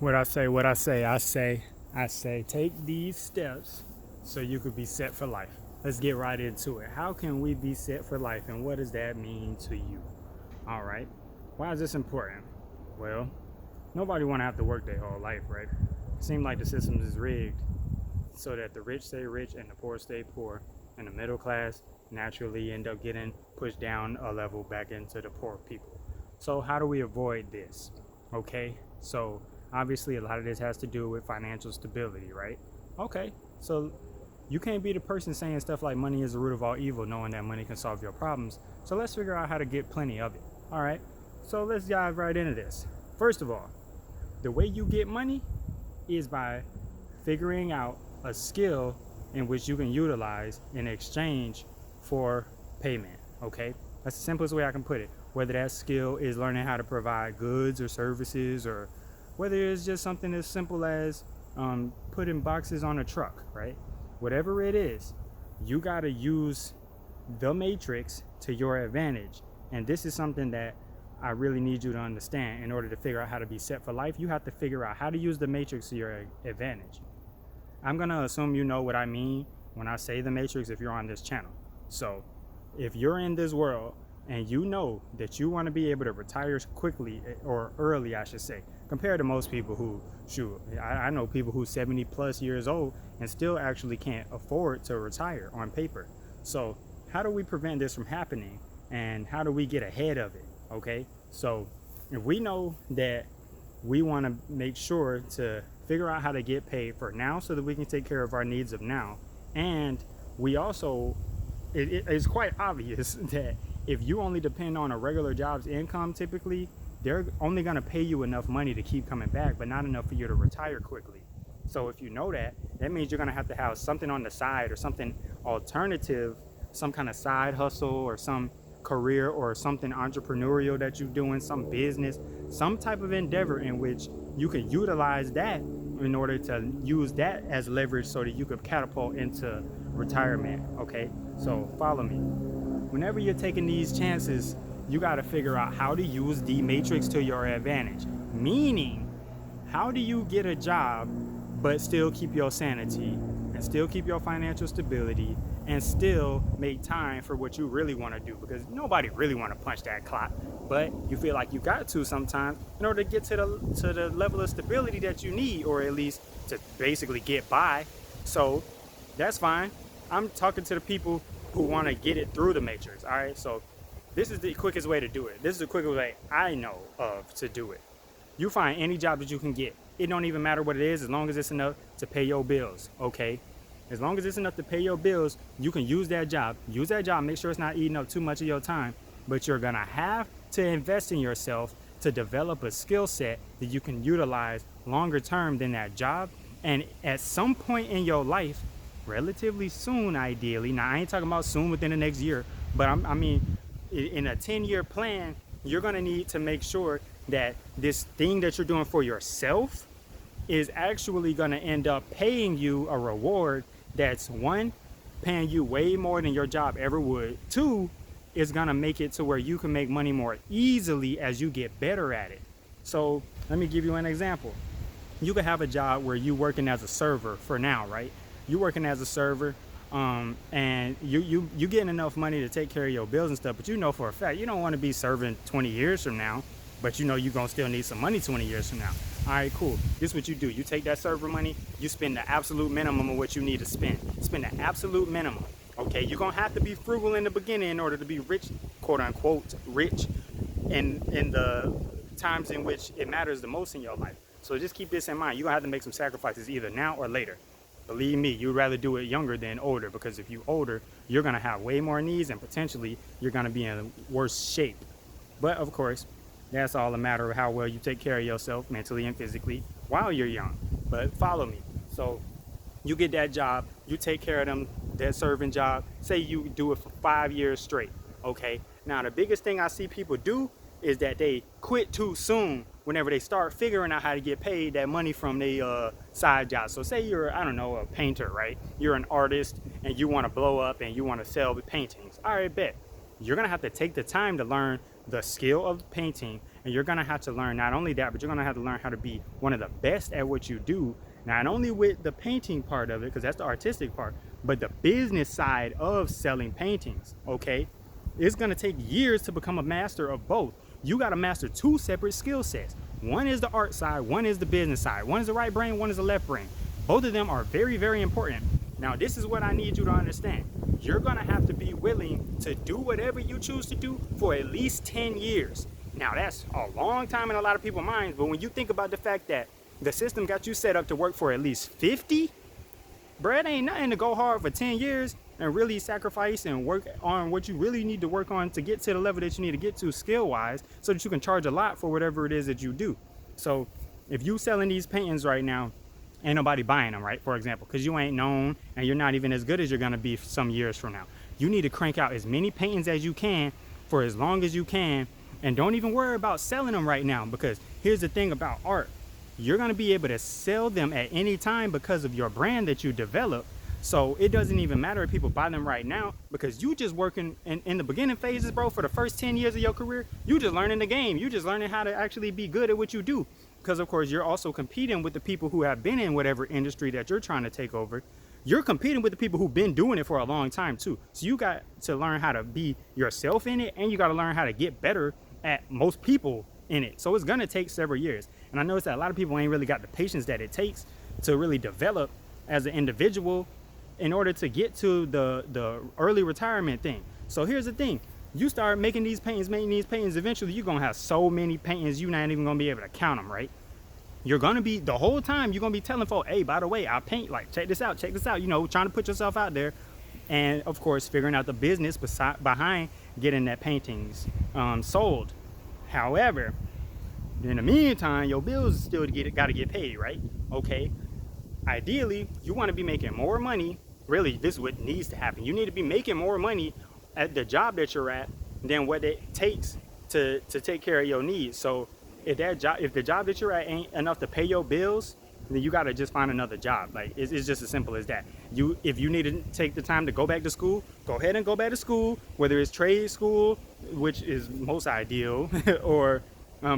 I say, take these steps so you could be set for life. Let's get right into it. How can we be set for life, and what does that mean to you? All right. Why is this important? Well, nobody want to have to work their whole life, right? It seems like the system is rigged so that the rich stay rich and the poor stay poor, and the middle class naturally end up getting pushed down a level back into the poor people. So how do we avoid this? Okay, so obviously a lot of this has to do with financial stability, right? Okay, so you can't be the person saying stuff like money is the root of all evil, knowing that money can solve your problems. So let's figure out how to get plenty of it. All right, so let's dive right into this. First of all, the way you get money is by figuring out a skill in which you can utilize in exchange for payment. Okay, that's the simplest way I can put it. Whether that skill is learning how to provide goods or services, or whether it's just something as simple as putting boxes on a truck, right? Whatever it is, you got to use the matrix to your advantage. And this is something that I really need you to understand. In order to figure out how to be set for life, you have to figure out how to use the matrix to your advantage. I'm going to assume you know what I mean when I say the matrix if you're on this channel. So if you're in this world and you know that you want to be able to retire quickly, or early I should say, compared to most people who, I know people who 70 plus years old and still actually can't afford to retire on paper. So how do we prevent this from happening, and how do we get ahead of it? Okay, so if we know that we want to make sure to figure out how to get paid for now so that we can take care of our needs of now, and we also, it's quite obvious that if you only depend on a regular job's income, typically they're only going to pay you enough money to keep coming back, but not enough for you to retire quickly. So if you know that, that means you're going to have something on the side, or something alternative, some kind of side hustle, or some career, or something entrepreneurial that you're doing, some business, some type of endeavor in which you can utilize that in order to use that as leverage so that you could catapult into retirement. Okay, so follow me. Whenever you're taking these chances, you got to figure out how to use the matrix to your advantage. Meaning, how do you get a job but still keep your sanity, and still keep your financial stability, and still make time for what you really want to do? Because nobody really want to punch that clock, but you feel like you got to sometimes in order to get to the level of stability that you need, or at least to basically get by. So that's fine. I'm talking to the people who want to get it through the matrix. All right, so this is the quickest way to do it. This is the quickest way I know of to do it. You find any job that you can get. It don't even matter what it is, as long as it's enough to pay your bills, okay? As long as it's enough to pay your bills, you can use that job. Use that job, make sure it's not eating up too much of your time, but you're gonna have to invest in yourself to develop a skill set that you can utilize longer term than that job. And at some point in your life, relatively soon ideally, now I ain't talking about soon within the next year, but I mean in a 10-year plan, you're gonna need to make sure that this thing that you're doing for yourself is actually gonna end up paying you a reward that's, one, paying you way more than your job ever would. Two, is gonna make it to where you can make money more easily as you get better at it. So let me give you an example. You could have a job where you working as a server for now, right? You working as a server, and you getting enough money to take care of your bills and stuff, but you know for a fact you don't want to be serving 20 years from now, but you know you're gonna still need some money 20 years from now. All right, cool. This is what you do. You take that server money, you spend the absolute minimum of what you need to spend. Spend the absolute minimum. Okay, you're gonna have to be frugal in the beginning in order to be rich, quote unquote, rich in the times in which it matters the most in your life. So just keep this in mind. You're gonna have to make some sacrifices either now or later. Believe me, you'd rather do it younger than older, because if you're older, you're gonna have way more needs and potentially you're gonna be in worse shape. But of course, that's all a matter of how well you take care of yourself mentally and physically while you're young. But follow me. So you get that job, you take care of them, that serving job. Say you do it for 5 years straight. Okay. Now the biggest thing I see people do is that they quit too soon whenever they start figuring out how to get paid that money from their side job. So say you're, I don't know, a painter, right? You're an artist and you want to blow up and you want to sell paintings. All right, bet. You're gonna have to take the time to learn the skill of painting and you're gonna have to learn not only that, but you're gonna have to learn how to be one of the best at what you do, not only with the painting part of it, because that's the artistic part, but the business side of selling paintings. Okay, it's gonna take years to become a master of both. You gotta master two separate skill sets. One is the art side, one is the business side. One is the right brain, one is the left brain. Both of them are very, very important. Now, this is what I need you to understand. You're gonna have to be willing to do whatever you choose to do for at least 10 years. Now, that's a long time in a lot of people's minds, but when you think about the fact that the system got you set up to work for at least 50, bruh, it ain't nothing to go hard for 10 years and really sacrifice and work on what you really need to work on to get to the level that you need to get to skill-wise, so that you can charge a lot for whatever it is that you do. So if you selling these paintings right now, ain't nobody buying them, right? For example, because you ain't known and you're not even as good as you're gonna be some years from now. You need to crank out as many paintings as you can for as long as you can, and don't even worry about selling them right now, because here's the thing about art. You're gonna be able to sell them at any time because of your brand that you develop. So it doesn't even matter if people buy them right now, because you just working in the beginning phases, bro. For the first 10 years of your career, you just learning the game. You just learning how to actually be good at what you do. Because of course you're also competing with the people who have been in whatever industry that you're trying to take over. You're competing with the people who've been doing it for a long time too. So you got to learn how to be yourself in it, and you got to learn how to get better at most people in it. So it's gonna take several years. And I noticed that a lot of people ain't really got the patience that it takes to really develop as an individual in order to get to the early retirement thing. So here's the thing. You start making these paintings, eventually you're gonna have so many paintings you're not even gonna be able to count them, right? You're gonna be, the whole time you're gonna be telling folks, hey, by the way, I paint, like, check this out, you know, trying to put yourself out there. And of course, figuring out the business behind getting that paintings sold. However, in the meantime, your bills still gotta get paid, right? Okay. Ideally, you want to be making more money. Really, this is what needs to happen. You need to be making more money at the job that you're at than what it takes to take care of your needs. So if the job that you're at ain't enough to pay your bills, then you got to just find another job. Like, it's just as simple as that. If you need to take the time to go back to school, go ahead and go back to school, whether it's trade school, which is most ideal, or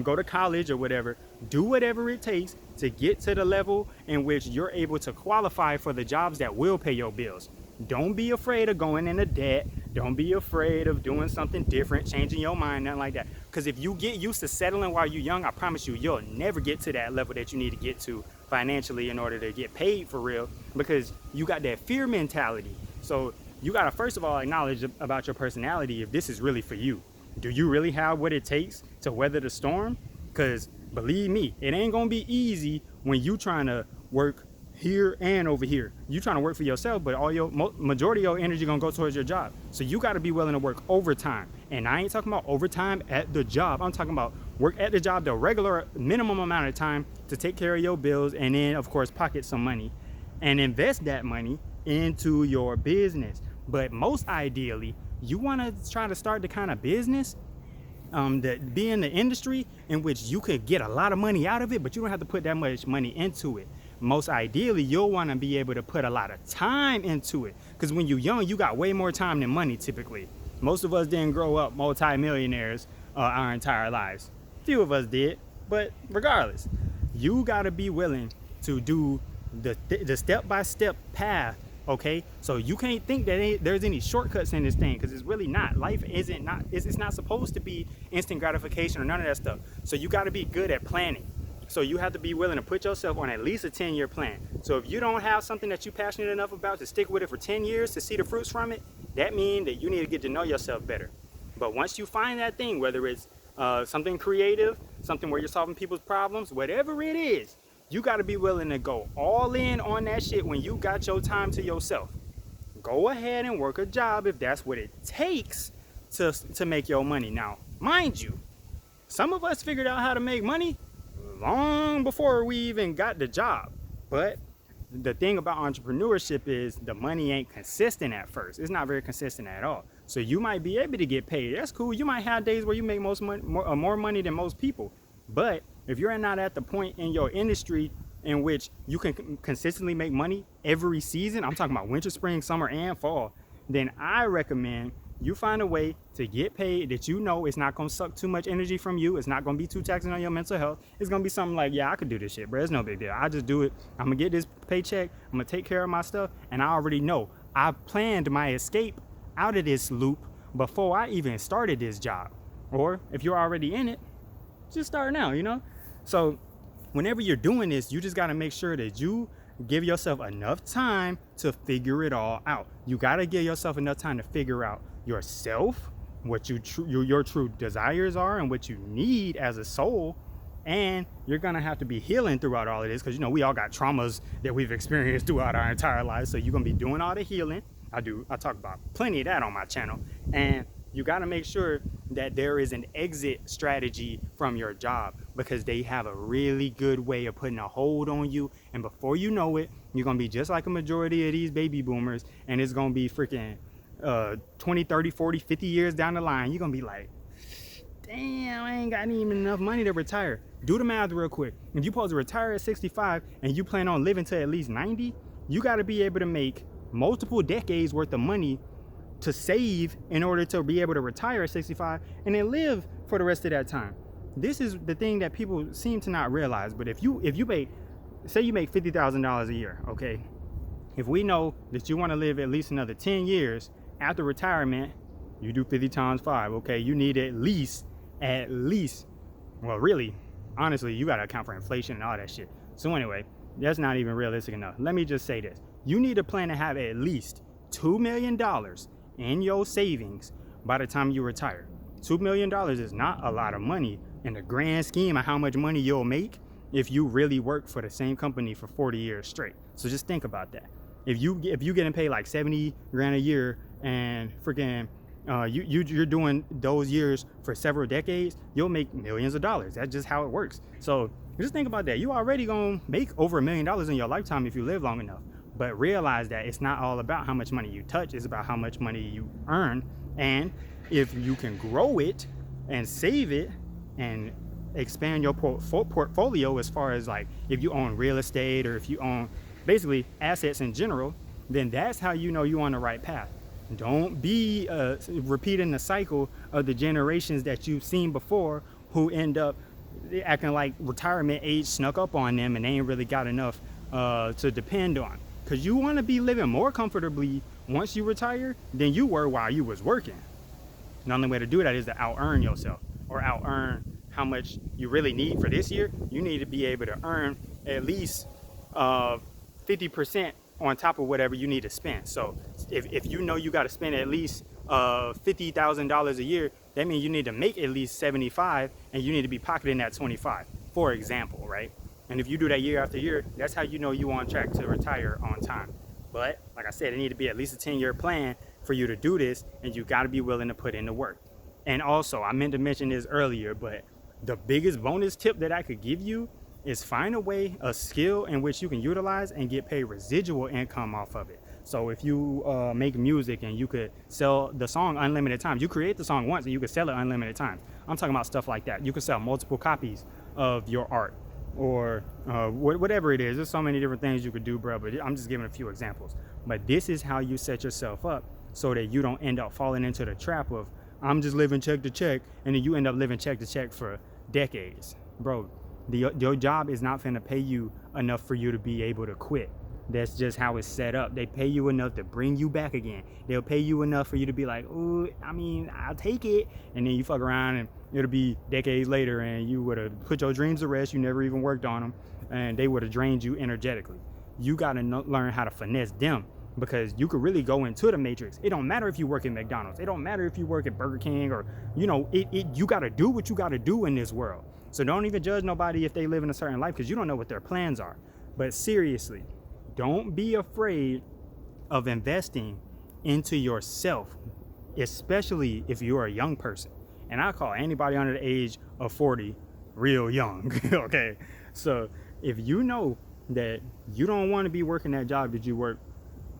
go to college or whatever. Do whatever it takes to get to the level in which you're able to qualify for the jobs that will pay your bills. Don't be afraid of going into debt. Don't be afraid of doing something different, changing your mind, nothing like that. Because if you get used to settling while you're young, I promise you, you'll never get to that level that you need to get to financially in order to get paid for real, because you got that fear mentality. So you got to first of all acknowledge about your personality if this is really for you. Do you really have what it takes to weather the storm? Because believe me, it ain't gonna be easy when you trying to work here and over here. You trying to work for yourself, but all your majority of your energy gonna go towards your job. So you got to be willing to work overtime. And I ain't talking about overtime at the job. I'm talking about work at the job the regular minimum amount of time to take care of your bills, and then of course pocket some money and invest that money into your business. But most ideally, you want to try to start the kind of business that be in the industry in which you could get a lot of money out of it, but you don't have to put that much money into it. Most ideally, you'll want to be able to put a lot of time into it, because when you're young, you got way more time than money typically. Most of us didn't grow up multi-millionaires our entire lives. Few of us did, but regardless, you got to be willing to do the step-by-step path. Okay, so you can't think that there's any shortcuts in this thing, because it's really not. Life it's not supposed to be instant gratification or none of that stuff. So you got to be good at planning. So you have to be willing to put yourself on at least a 10-year plan. So if you don't have something that you're passionate enough about to stick with it for 10 years to see the fruits from it, that means that you need to get to know yourself better. But once you find that thing, whether it's something creative, something where you're solving people's problems, whatever it is, you got to be willing to go all in on that shit when you got your time to yourself. Go ahead and work a job if that's what it takes to make your money. Now, mind you, some of us figured out how to make money long before we even got the job. But the thing about entrepreneurship is the money ain't consistent at first. It's not very consistent at all. So you might be able to get paid. That's cool. You might have days where you make more money than most people. But if you're not at the point in your industry in which you can consistently make money every season, I'm talking about winter, spring, summer, and fall, then I recommend You find a way to get paid that you know it's not going to suck too much energy from you. It's not going to be too taxing on your mental health. It's going to be something like, yeah, I could do this shit, bro. It's no big deal. I just do it. I'm going to get this paycheck. I'm going to take care of my stuff. And I already know I planned my escape out of this loop before I even started this job. Or if you're already in it, just start now, you know? So whenever you're doing this, you just got to make sure that you give yourself enough time to figure it all out. You got to give yourself enough time to figure out yourself, what your true desires are and what you need as a soul. And you're gonna have to be healing throughout all of this, because you know we all got traumas that we've experienced throughout our entire lives. So you're gonna be doing all the healing. I talk about plenty of that on my channel. And you got to make sure that there is an exit strategy from your job, because they have a really good way of putting a hold on you. And before you know it, you're going to be just like a majority of these baby boomers. And it's going to be freaking 20, 30, 40, 50 years down the line. You're going to be like, damn, I ain't got even enough money to retire. Do the math real quick. If you're supposed to retire at 65 and you plan on living to at least 90, you got to be able to make multiple decades worth of money to save in order to be able to retire at 65 and then live for the rest of that time. This is the thing that people seem to not realize. But if you make, say you make $50,000 a year, okay? If we know that you want to live at least another 10 years after retirement, you do 50 times 5, okay? You need at least, well, really, honestly, you got to account for inflation and all that shit. So anyway, that's not even realistic enough. Let me just say this. You need a plan to have at least $2 million in your savings by the time you retire. $2 million is not a lot of money in the grand scheme of how much money you'll make if you really work for the same company for 40 years straight. So just think about that. If you getting paid like 70 grand a year and freaking you're doing those years for several decades, you'll make millions of dollars. That's just how it works. So just think about that. You already gonna make over $1 million in your lifetime if you live long enough. But realize that it's not all about how much money you touch, it's about how much money you earn. And if you can grow it and save it and expand your portfolio, as far as like if you own real estate or if you own basically assets in general, then that's how you know you're on the right path. Don't be repeating the cycle of the generations that you've seen before who end up acting like retirement age snuck up on them and they ain't really got enough to depend on. Because you want to be living more comfortably once you retire than you were while you was working. The only way to do that is to out-earn yourself, or out-earn how much you really need for this year. You need to be able to earn at least 50% on top of whatever you need to spend. So if you know you got to spend at least $50,000 a year, that means you need to make at least 75 and you need to be pocketing that 25, for example, right? And if you do that year after year, that's how you know you're on track to retire on time. But like I said, it need to be at least a 10-year plan for you to do this, and you got to be willing to put in the work. And also, I meant to mention this earlier, but the biggest bonus tip that I could give you is find a skill in which you can utilize and get paid residual income off of it. So if you make music and you could sell the song unlimited times, you create the song once and you could sell it unlimited times. I'm talking about stuff like that. You could sell multiple copies of your art, or whatever it is. There's so many different things you could do, bro, but I'm just giving a few examples. But this is how you set yourself up so that you don't end up falling into the trap of, I'm just living check to check, and then you end up living check to check for decades. Bro, your job is not finna pay you enough for you to be able to quit. That's just how it's set up. They pay you enough to bring you back again. They'll pay you enough for you to be like, oh, I mean, I'll take it. And then you fuck around and it'll be decades later and you would have put your dreams to rest. You never even worked on them, and they would have drained you energetically. You got to learn how to finesse them, because you could really go into the matrix. It don't matter if you work at McDonald's. It don't matter if you work at Burger King, or, you know, you got to do what you got to do in this world. So don't even judge nobody if they live in a certain life, because you don't know what their plans are. But seriously, don't be afraid of investing into yourself, especially if you're a young person. And I call anybody under the age of 40 real young, okay? So if you know that you don't want to be working that job that you work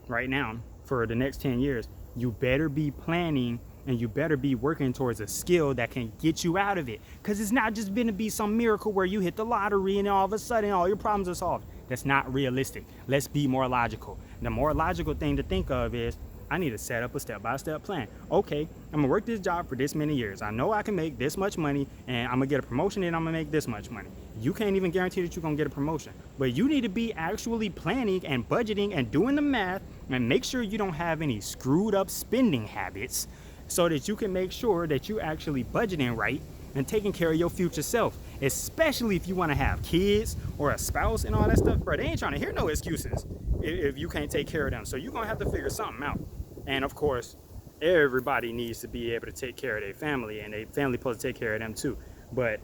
right now for the next 10 years, you better be planning and you better be working towards a skill that can get you out of it. Because it's not just going to be some miracle where you hit the lottery and all of a sudden all your problems are solved. That's not realistic. Let's be more logical. The more logical thing to think of is, I need to set up a step-by-step plan. Okay, I'm gonna work this job for this many years. I know I can make this much money, and I'm gonna get a promotion, and I'm gonna make this much money. You can't even guarantee that you're gonna get a promotion, but you need to be actually planning and budgeting and doing the math and make sure you don't have any screwed up spending habits, so that you can make sure that you actually budgeting right and taking care of your future self, especially if you want to have kids or a spouse and all that stuff. Bro, they ain't trying to hear no excuses if you can't take care of them. So you're gonna have to figure something out. And of course, everybody needs to be able to take care of their family, and their family supposed to take care of them too. But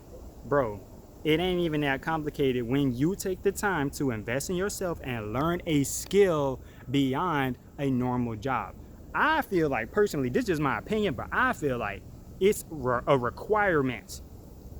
bro, it ain't even that complicated when you take the time to invest in yourself and learn a skill beyond a normal job. I feel like, personally, this is just my opinion, but I feel like it's a requirement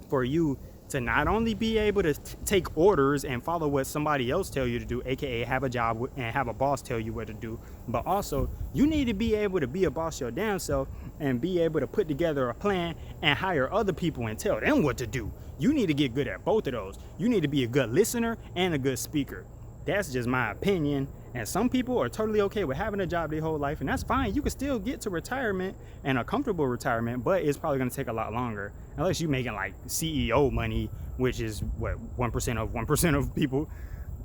for you to not only be able to take orders and follow what somebody else tell you to do, aka have a job and have a boss tell you what to do, but also you need to be able to be a boss your damn self and be able to put together a plan and hire other people and tell them what to do. You need to get good at both of those. You need to be a good listener and a good speaker. That's just my opinion. And some people are totally okay with having a job their whole life, and that's fine. You can still get to retirement and a comfortable retirement, but it's probably going to take a lot longer unless you're making like CEO money, which is what, 1% of people,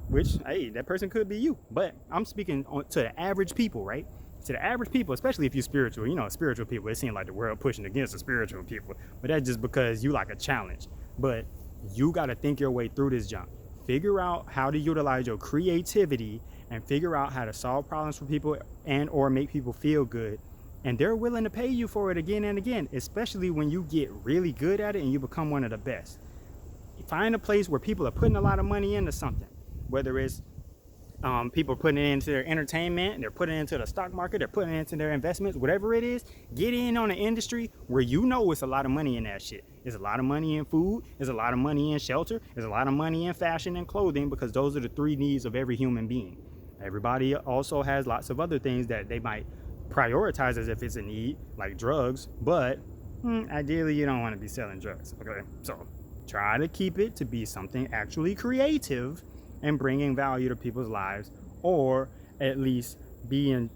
which, hey, that person could be you. But I'm speaking to the average people, right? To the average people, especially if you're spiritual. You know, spiritual people, it seems like the world pushing against the spiritual people, but that's just because you like a challenge. But you got to think your way through this junk. Figure out how to utilize your creativity and figure out how to solve problems for people and or make people feel good. And they're willing to pay you for it again and again, especially when you get really good at it and you become one of the best. Find a place where people are putting a lot of money into something, whether it's people putting it into their entertainment, they're putting it into the stock market, they're putting it into their investments, whatever it is. Get in on an industry where you know it's a lot of money in that shit. There's a lot of money in food, there's a lot of money in shelter, there's a lot of money in fashion and clothing, because those are the 3 needs of every human being. Everybody also has lots of other things that they might prioritize as if it's a need, like drugs, but ideally you don't want to be selling drugs, okay? So try to keep it to be something actually creative and bringing value to people's lives, or at least being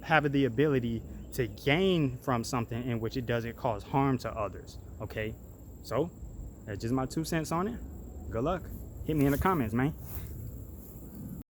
having the ability to gain from something in which it doesn't cause harm to others. Okay, so that's just my 2 cents on it. Good luck. Hit me in the comments, man.